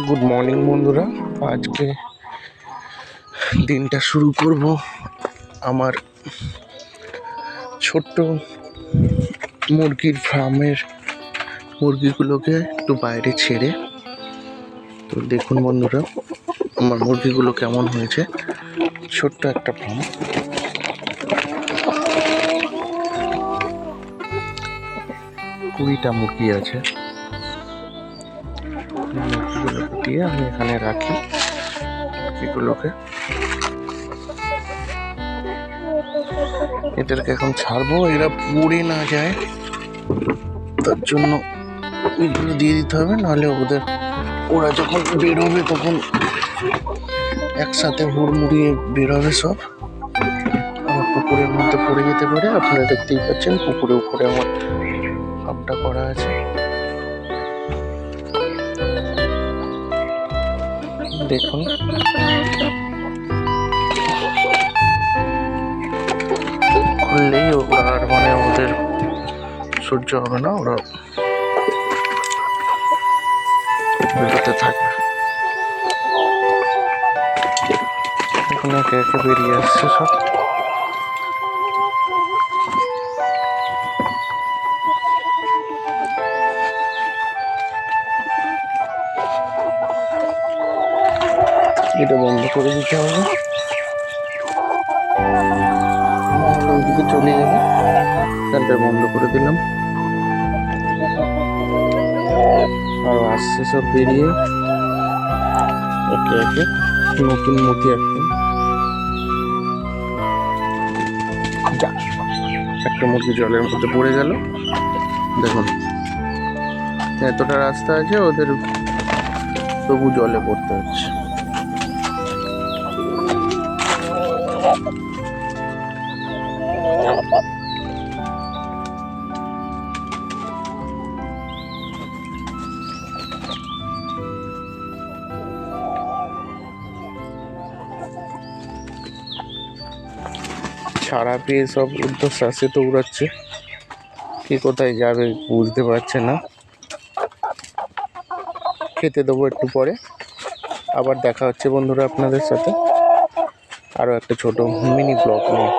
Good morning বন্ধুরা। আজকে দিনটা শুরু করব আমার ছোট্ট মুরগির ফার্মের মুরগিগুলোকে একটু বাইরে ছেড়ে। তো দেখুন বন্ধুরা, আমার মুরগিগুলো কেমন হয়েছে। ছোট্ট একটা ফার্ম, 20টা মুরগি আছে। মুরগিগুলোকে দিয়ে আমি এখানে রাখি মুরগিগুলোকে। এদেরকে এখন ছাড়বো, এরা পড়ে না যায়, তার জন্য এগুলো দিয়ে দিতে হবে, নাহলে ওরা যখন বেরোবে তখন একসাথে হুড়মুড়িয়ে বেরোবে সব, আমার পুকুরের মধ্যে পড়ে যেতে পারে। আপনারা দেখতেই পাচ্ছেন পুকুরের উপরে আমার ফার্মটা করা আছে। দেখুন, খুললেই ওরা আর ওদের সহ্য হবে না, ওরা বেরোতে থাকবে। এখন একে একে বেরিয়ে আসছে সব। এটা বন্ধ করে দিতে হবে, ওইদিকে চলে যাবে। ফ্যানটা বন্ধ করে দিলাম, আর আসছে সব বেরিয়ে একে একে। নতুন মুরগি একটা মুরগি জলের মধ্যে পড়ে গেল। দেখুন, এতটা রাস্তা আছে, ওদের তবু জলে পড়তে হচ্ছে। ছাড়া পেয়ে সব ঊর্ধ্বশ্বাসে দৌড়াচ্ছে, কে কোথায় যাবে বুঝতে পারছে না। খেতে দেবো একটু পরে, আবার দেখা হচ্ছে বন্ধুরা আপনাদের সাথে আরও একটা ছোট মিনি ব্লগ নিয়ে।